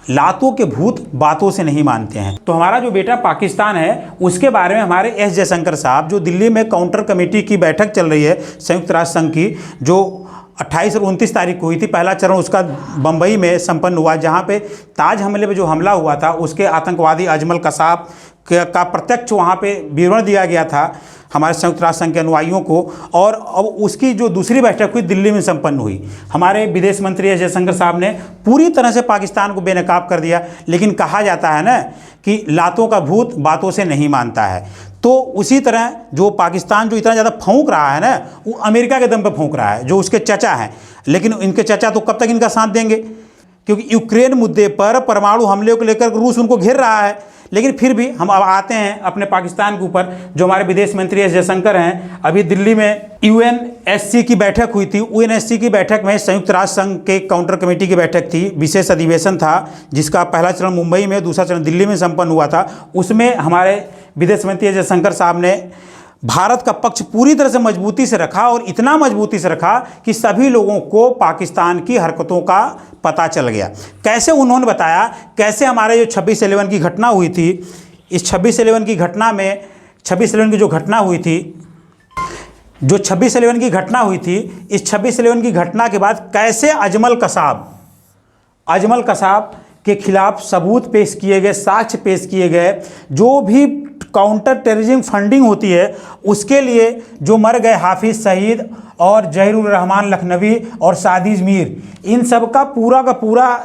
लातों के भूत बातों से नहीं मानते हैं। तो हमारा जो बेटा पाकिस्तान है उसके बारे में हमारे एस जयशंकर साहब, जो दिल्ली में काउंटर कमेटी की बैठक चल रही है संयुक्त राष्ट्र संघ की, जो 28 और 29 तारीख को हुई थी, पहला चरण उसका बम्बई में संपन्न हुआ, जहां पे ताज हमले में जो हमला हुआ था उसके आतंकवादी अजमल कसाब का प्रत्यक्ष वहां पे विवरण दिया गया था हमारे संयुक्त राष्ट्र संघ के अनुयायियों को। और अब उसकी जो दूसरी बैठक हुई दिल्ली में संपन्न हुई, हमारे विदेश मंत्री एस जयशंकर साहब ने पूरी तरह से पाकिस्तान को बेनकाब कर दिया। लेकिन कहा जाता है ना कि लातों का भूत बातों से नहीं मानता है, तो उसी तरह जो पाकिस्तान जो इतना ज़्यादा फूंक रहा है ना, वो अमेरिका के दम पे फूंक रहा है, जो उसके चचा हैं। लेकिन इनके चचा तो कब तक इनका साथ देंगे, क्योंकि यूक्रेन मुद्दे पर परमाणु हमले को लेकर रूस उनको घेर रहा है। लेकिन फिर भी हम अब आते हैं अपने पाकिस्तान के ऊपर। जो हमारे विदेश मंत्री एस जयशंकर हैं, अभी दिल्ली में यूएनएससी की बैठक हुई थी। यूएनएससी की बैठक में संयुक्त राष्ट्र संघ के काउंटर कमेटी की बैठक थी, विशेष अधिवेशन था, जिसका पहला चरण मुंबई में, दूसरा चरण दिल्ली में संपन्न हुआ था। उसमें हमारे विदेश मंत्री एस जयशंकर साहब ने भारत का पक्ष पूरी तरह से मजबूती से रखा, और इतना मजबूती से रखा कि सभी लोगों को पाकिस्तान की हरकतों का पता चल गया। कैसे उन्होंने बताया, कैसे हमारे जो 26/11 की घटना हुई थी, इस 26/11 की घटना में 26/11 की जो घटना हुई थी, जो 26/11 की घटना हुई थी, इस 26/11 की घटना के बाद कैसे अजमल कसाब के खिलाफ सबूत पेश किए गए, साक्ष्य पेश किए गए। जो भी काउंटर टेररिज्म फंडिंग होती है उसके लिए जो मर गए हाफिज सईद और जहीरुर रहमान लखनवी और सादिज मीर, इन सब का पूरा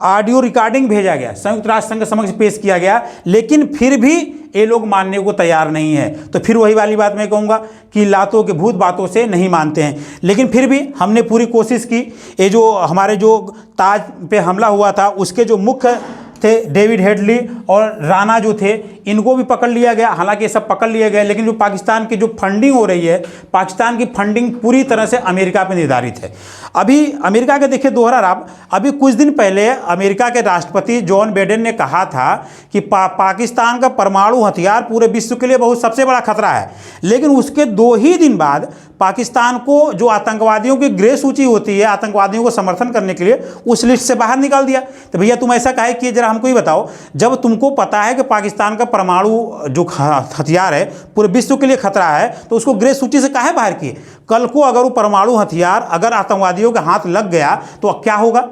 ऑडियो रिकॉर्डिंग भेजा गया, संयुक्त राष्ट्र संघ के समक्ष पेश किया गया। लेकिन फिर भी ये लोग मानने को तैयार नहीं है। तो फिर वही वाली बात मैं कहूँगा कि लातों के भूत बातों से नहीं मानते हैं। लेकिन फिर भी हमने पूरी कोशिश की। ये जो हमारे जो ताज पे हमला हुआ था उसके जो मुख्य थे डेविड हेडली और राणा जो थे, इनको भी पकड़ लिया गया। हालांकि ये सब पकड़ लिए गए, लेकिन जो पाकिस्तान की जो फंडिंग हो रही है, पाकिस्तान की फंडिंग पूरी तरह से अमेरिका पे निर्धारित है। अभी अमेरिका के देखिए दोहरा राब, अभी कुछ दिन पहले अमेरिका के राष्ट्रपति जॉन बाइडेन ने कहा था कि पाकिस्तान का परमाणु हथियार पूरे विश्व के लिए बहुत सबसे बड़ा खतरा है। लेकिन उसके 2 ही दिन बाद पाकिस्तान को जो आतंकवादियों की ग्रे सूची होती है, आतंकवादियों को समर्थन करने के लिए, उस लिस्ट से बाहर निकाल दिया। तो भैया तुम ऐसा काहे किए, जरा हमको ही बताओ। जब तुमको पता है कि पाकिस्तान का परमाणु जो हथियार है पूरे विश्व के लिए खतरा है, तो उसको ग्रे सूची से काहे बाहर किए? कल को अगर वो परमाणु हथियार अगर आतंकवादियों के हाथ लग गया तो क्या होगा,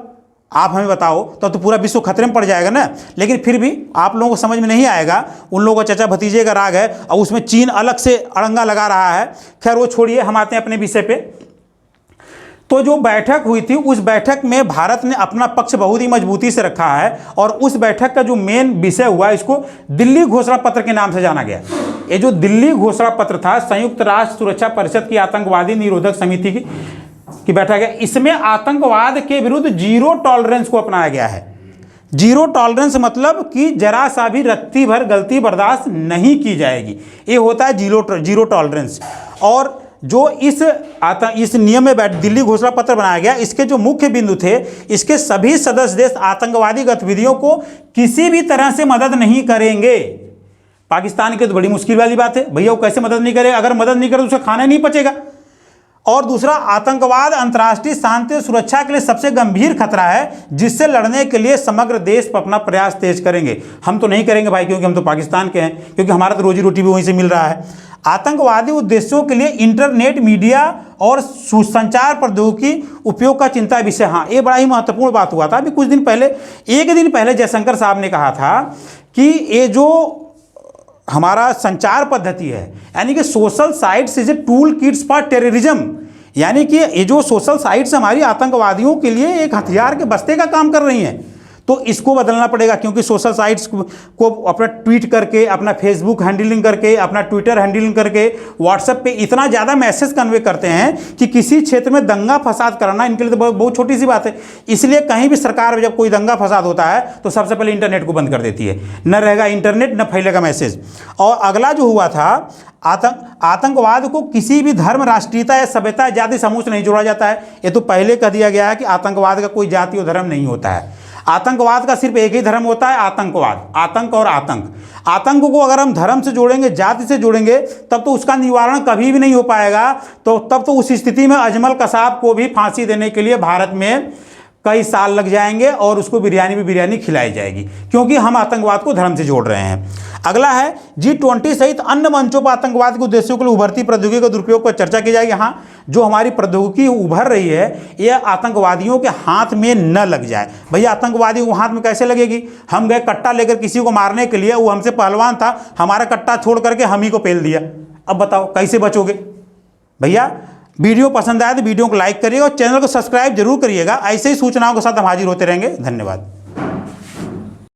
आप हमें बताओ। तो पूरा विश्व खतरे में पड़ जाएगा ना। लेकिन फिर भी आप लोगों को समझ में नहीं आएगा, उन लोगों का चचा भतीजे का राग है, और उसमें चीन अलग से अड़ंगा लगा रहा है। खैर वो छोड़िए, हम आते हैं अपने विषय पे। तो जो बैठक हुई थी, उस बैठक में भारत ने अपना पक्ष बहुत ही मजबूती से रखा है, और उस बैठक का जो मेन विषय हुआ, इसको दिल्ली घोषणा पत्र के नाम से जाना गया। ये जो दिल्ली घोषणा पत्र था, संयुक्त राष्ट्र सुरक्षा परिषद की आतंकवादी निरोधक समिति की बैठक है। इसमें आतंकवाद के विरुद्ध जीरो टॉलरेंस को अपनाया गया है। जीरो टॉलरेंस मतलब कि जरा सा भी रत्ती भर गलती बर्दाश्त नहीं की जाएगी, ये होता है जीरो टॉलरेंस। और जो इस नियम में दिल्ली घोषणा पत्र बनाया गया, इसके जो मुख्य बिंदु थे, इसके सभी सदस्य देश आतंकवादी गतिविधियों को किसी भी तरह से मदद नहीं करेंगे। पाकिस्तान की तो बड़ी मुश्किल वाली बात है, भैया वो कैसे मदद नहीं करे? अगर मदद नहीं करे तो उसे खाना नहीं पचेगा। और दूसरा, आतंकवाद अंतर्राष्ट्रीय शांति और सुरक्षा के लिए सबसे गंभीर खतरा है, जिससे लड़ने के लिए समग्र देश अपना प्रयास तेज करेंगे। हम तो नहीं करेंगे भाई, क्योंकि हम तो पाकिस्तान के हैं, क्योंकि हमारा तो रोजी रोटी भी वहीं से मिल रहा है। आतंकवादी उद्देश्यों के लिए इंटरनेट, मीडिया और संचार प्रौद्योगिकी उपयोग का चिंता विषय। हाँ, ये बड़ा ही महत्वपूर्ण बात हुआ था। अभी कुछ दिन पहले, 1 दिन पहले जयशंकर साहब ने कहा था कि ये जो हमारा संचार पद्धति है, यानी कि social sites is a tool kits for terrorism, यानी कि ये जो सोशल साइट्स हमारी आतंकवादियों के लिए एक हथियार के बस्ते का काम कर रही हैं, तो इसको बदलना पड़ेगा। क्योंकि सोशल साइट्स को अपना ट्वीट करके, अपना फेसबुक हैंडलिंग करके, अपना ट्विटर हैंडलिंग करके, व्हाट्सएप पे इतना ज़्यादा मैसेज कन्वे करते हैं कि किसी क्षेत्र में दंगा फसाद कराना इनके लिए तो बहुत छोटी सी बात है। इसलिए कहीं भी सरकार जब कोई दंगा फसाद होता है तो सबसे पहले इंटरनेट को बंद कर देती है, न रहेगा इंटरनेट न फैलेगा मैसेज। और अगला जो हुआ था, आतंकवाद को किसी भी धर्म, राष्ट्रीयता या सभ्यता, जाति, समूह से नहीं जोड़ा जाता है। ये तो पहले कह दिया गया है कि आतंकवाद का कोई जाति और धर्म नहीं होता है। आतंकवाद का सिर्फ एक ही धर्म होता है, आतंकवाद, आतंक और आतंक। आतंक को अगर हम धर्म से जोड़ेंगे, जाति से जोड़ेंगे, तब तो उसका निवारण कभी भी नहीं हो पाएगा। तो तब तो उस स्थिति में अजमल कसाब को भी फांसी देने के लिए भारत में कई साल लग जाएंगे और उसको बिरयानी भी बिरयानी खिलाई जाएगी, क्योंकि हम आतंकवाद को धर्म से जोड़ रहे हैं। अगला है G20 सहित अन्य मंचों पर आतंकवाद के उद्देश्यों के लिए उभरती प्रौद्योगिकी के दुरुपयोग पर चर्चा की जाएगी। हाँ, जो हमारी प्रौद्योगिकी उभर रही है यह आतंकवादियों के हाथ में न लग जाए। भैया आतंकवादियों को हाथ में कैसे लगेगी? हम गए कट्टा लेकर किसी को मारने के लिए, वो हमसे पहलवान था, हमारा कट्टा छोड़ करके हम ही को पेल दिया। अब बताओ कैसे बचोगे? भैया वीडियो पसंद आए तो वीडियो को लाइक करिएगा और चैनल को सब्सक्राइब जरूर करिएगा। ऐसे ही सूचनाओं के साथ हम हाजिर होते रहेंगे। धन्यवाद।